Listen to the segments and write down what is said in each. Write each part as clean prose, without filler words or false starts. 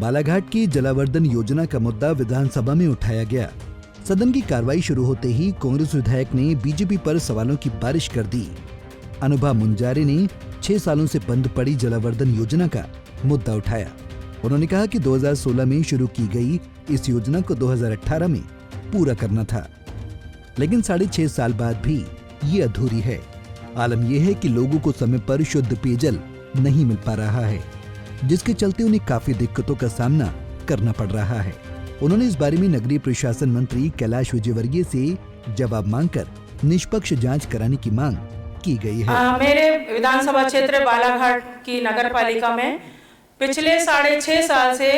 बालाघाट की जलावर्धन योजना का मुद्दा विधानसभा में उठाया गया। सदन की कार्रवाई शुरू होते ही कांग्रेस विधायक ने बीजेपी पर सवालों की बारिश कर दी। अनुभा मुंजारी ने 6 सालों से बंद पड़ी जलावर्धन योजना का मुद्दा उठाया। उन्होंने कहा कि 2016 में शुरू की गई इस योजना को 2018 में पूरा करना था, लेकिन 6.5 साल बाद भी ये अधूरी है। आलम यह है कि लोगों को समय पर शुद्ध पेयजल नहीं मिल पा रहा है, जिसके चलते उन्हें काफी दिक्कतों का सामना करना पड़ रहा है। उन्होंने इस बारे में नगरीय प्रशासन मंत्री कैलाश विजयवर्गीय से जवाब मांगकर निष्पक्ष जांच कराने की मांग की गई है। मेरे विधानसभा क्षेत्र बालाघाट की नगर पालिका में पिछले 6.5 साल से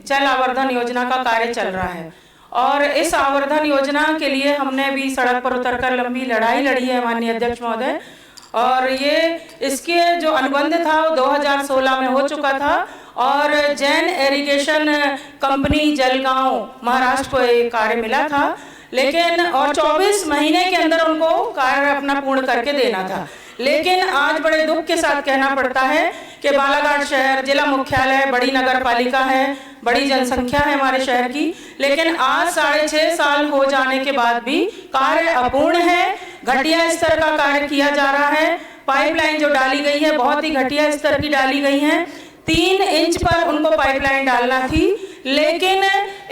जल आवर्धन योजना का कार्य चल रहा है और इस आवर्धन योजना के लिए हमने भी सड़क पर उतरकर लंबी लड़ाई लड़ी है माननीय अध्यक्ष महोदय। और ये इसके जो अनुबंध था वो 2016 में हो चुका था और जैन इरिगेशन कंपनी जलगांव महाराष्ट्र को ये कार्य मिला था, लेकिन और 24 महीने के अंदर उनको कार्य अपना पूर्ण करके देना था। लेकिन आज बड़े दुख के साथ कहना पड़ता है कि बालाघाट शहर जिला मुख्यालय, बड़ी नगर पालिका है, बड़ी जनसंख्या है हमारे शहर की, लेकिन आज 6.5 साल हो जाने के बाद भी कार्य अपूर्ण है। घटिया स्तर का कार्य किया जा रहा है। पाइपलाइन जो डाली गई है बहुत ही घटिया स्तर की डाली गई है। 3 इंच पर उनको पाइपलाइन डालना थी, लेकिन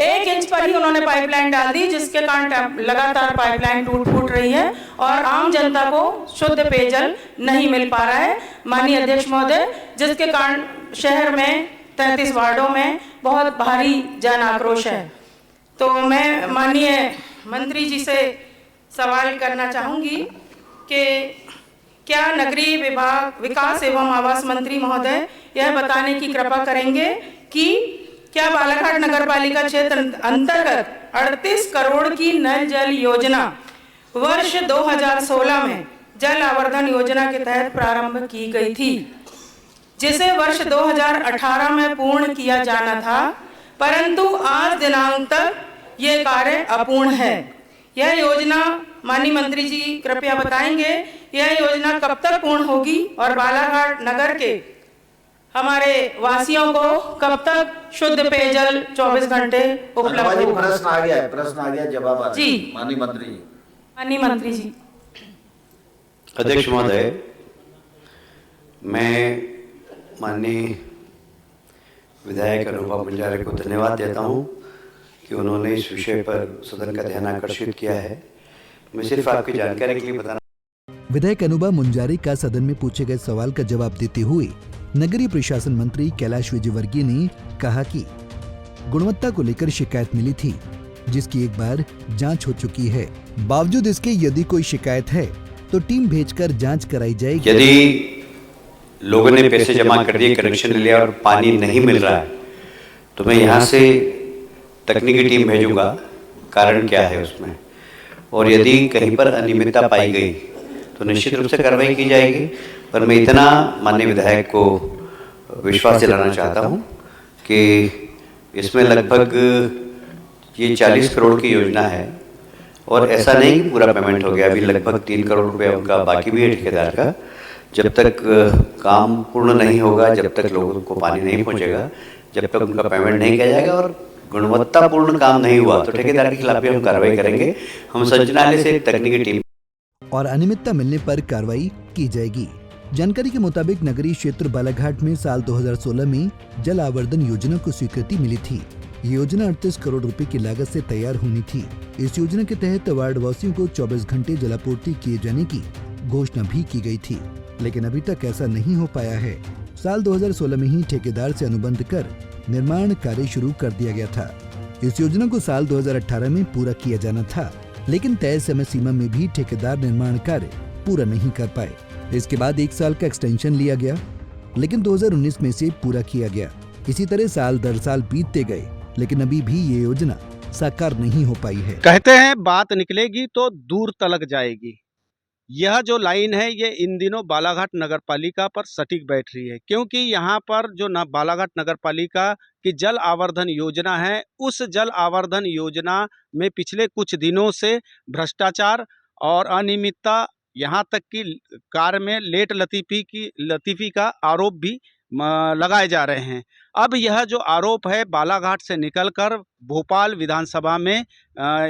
1 इंच पर ही उन्होंने पाइपलाइन डाल दी, जिसके कारण लगातार पाइपलाइन टूट फूट रही है और आम जनता को शुद्ध पेयजल नहीं मिल पा रहा है माननीय अध्यक्ष महोदय, जिसके कारण शहर में 33 वार्डों में बहुत भारी जन आक्रोश है। तो मैं माननीय मंत्री जी से सवाल करना चाहूँगी कि क्या नगरीय विभाग विकास एवं आवास मंत्री महोदय यह बताने की कृपा करेंगे कि क्या बालाघाट नगर पालिका क्षेत्र अंतर्गत 38 करोड़ की नल जल योजना वर्ष 2016 में जल आवर्धन योजना के तहत प्रारंभ की गई थी, जिसे वर्ष 2018 में पूर्ण किया जाना था, परंतु आज दिनांक तक ये कार्य अपूर्ण है। यह योजना माननीय मंत्री जी कृपया बताएंगे यह योजना कब तक पूर्ण होगी और बालाघाट नगर के हमारे वासियों को कब तक शुद्ध पेयजल 24 घंटे उपलब्ध होगा। प्रश्न आ गया जवाब आ जी माननीय मंत्री जी। अध्यक्ष महोदय, मैं माननीय विधायक अनुभा मुंजारी को धन्यवाद देता हूं कि उन्होंने इस विषय पर सदन का ध्यान आकर्षित किया है। मैं सिर्फ आपकी जानकारी के लिए बताना। विधायक अनुभा मुंजारी का सदन में पूछे गए सवाल का जवाब देते हुए नगरीय प्रशासन मंत्री कैलाश विजयवर्गीय ने कहा कि गुणवत्ता को लेकर शिकायत मिली थी, जिसकी एक बार जांच हो चुकी है। बावजूद इसके यदि कोई शिकायत है तो टीम भेजकर जांच कराई जाएगी। यदि लोगों ने पैसे जमा कर दिए, कनेक्शन ले लिया और पानी नहीं मिल रहा है, तो मैं यहाँ से तकनीकी टीम भेजूंगा, कारण क्या है उसमें, और यदि कहीं पर अनियमितता पाई गई तो निश्चित रूप से कार्रवाई की जाएगी। पर मैं इतना माननीय विधायक को विश्वास दिलाना चाहता हूं कि इसमें लगभग ये 40 करोड़ की योजना है और ऐसा नहीं कि पूरा पेमेंट हो गया। अभी लगभग 3 करोड़ रुपये उनका बाकी भी है ठेकेदार का। जब तक काम पूर्ण नहीं होगा, जब तक लोगों को पानी नहीं पहुंचेगा, जब तक उनका पेमेंट नहीं किया जाएगा और गुणवत्तापूर्ण काम नहीं हुआ तो ठेकेदार के खिलाफ भी हम कार्रवाई करेंगे। हम संचालनालय से एक तकनीकी टीम और अनियमितता मिलने पर कार्रवाई की जाएगी। जानकारी के मुताबिक नगरीय क्षेत्र बालाघाट में साल 2016 में जल आवर्धन योजना को स्वीकृति मिली थी। ये योजना 38 करोड़ रुपए की लागत से तैयार होनी थी। इस योजना के तहत वार्ड वासियों को 24 घंटे जलापूर्ति किए जाने की घोषणा भी की गई थी, लेकिन अभी तक ऐसा नहीं हो पाया है। साल 2016 में ही ठेकेदार से अनुबंध कर निर्माण कार्य शुरू कर दिया गया था। इस योजना को साल 2018 में पूरा किया जाना था, लेकिन तय समय सीमा में भी ठेकेदार निर्माण कार्य पूरा नहीं कर पाए। इसके बाद 1 साल का एक्सटेंशन लिया गया, लेकिन 2019 में से पूरा किया गया। इसी तरह साल दर साल बीतते गए, लेकिन अभी भी ये योजना साकार नहीं हो पाई है। कहते हैं बात निकलेगी तो दूर तलक जाएगी। यह जो लाइन है ये इन दिनों बालाघाट नगर पालिका पर सटीक बैठ रही है, क्योंकि यहाँ पर जो बालाघाट नगर पालिका की जल आवर्धन योजना है, उस जल आवर्धन योजना में पिछले कुछ दिनों से भ्रष्टाचार और अनियमितता, यहाँ तक कि कार्य में लेट लतीफ़ी का आरोप भी लगाए जा रहे हैं। अब यह जो आरोप है बालाघाट से निकलकर भोपाल विधानसभा में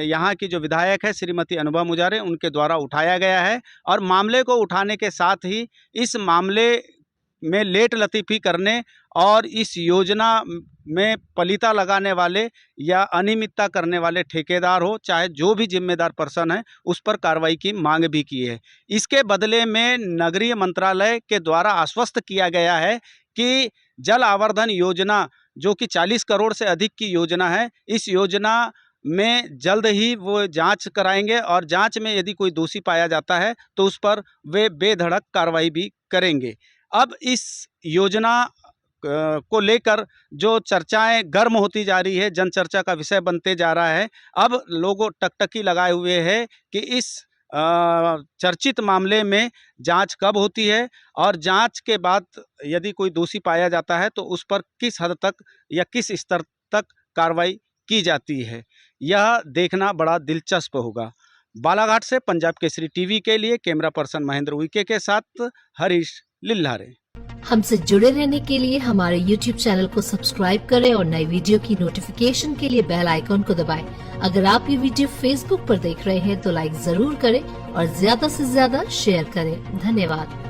यहाँ की जो विधायक है श्रीमती अनुभा मुजारे उनके द्वारा उठाया गया है और मामले को उठाने के साथ ही इस मामले में लेट लतीफ़ी करने और इस योजना में पलीता लगाने वाले या अनियमितता करने वाले ठेकेदार हो चाहे जो भी जिम्मेदार पर्सन है उस पर कार्रवाई की मांग भी की है। इसके बदले में नगरीय मंत्रालय के द्वारा आश्वस्त किया गया है कि जल आवर्धन योजना जो कि 40 करोड़ से अधिक की योजना है, इस योजना में जल्द ही वो जांच कराएंगे और जांच में यदि कोई दोषी पाया जाता है तो उस पर वे बेधड़क कार्रवाई भी करेंगे। अब इस योजना को लेकर जो चर्चाएं गर्म होती जा रही है, जन चर्चा का विषय बनते जा रहा है। अब लोगों टकटकी लगाए हुए हैं कि इस चर्चित मामले में जांच कब होती है और जांच के बाद यदि कोई दोषी पाया जाता है तो उस पर किस हद तक या किस स्तर तक कार्रवाई की जाती है, यह देखना बड़ा दिलचस्प होगा। बालाघाट से पंजाब केसरी टीवी के लिए कैमरा पर्सन महेंद्र उइके के साथ हरीश लिल्हारे। हमसे जुड़े रहने के लिए हमारे YouTube चैनल को सब्सक्राइब करें और नई वीडियो की नोटिफिकेशन के लिए बेल आइकॉन को दबाएं। अगर आप ये वीडियो Facebook पर देख रहे हैं तो लाइक जरूर करें और ज्यादा से ज्यादा शेयर करें। धन्यवाद।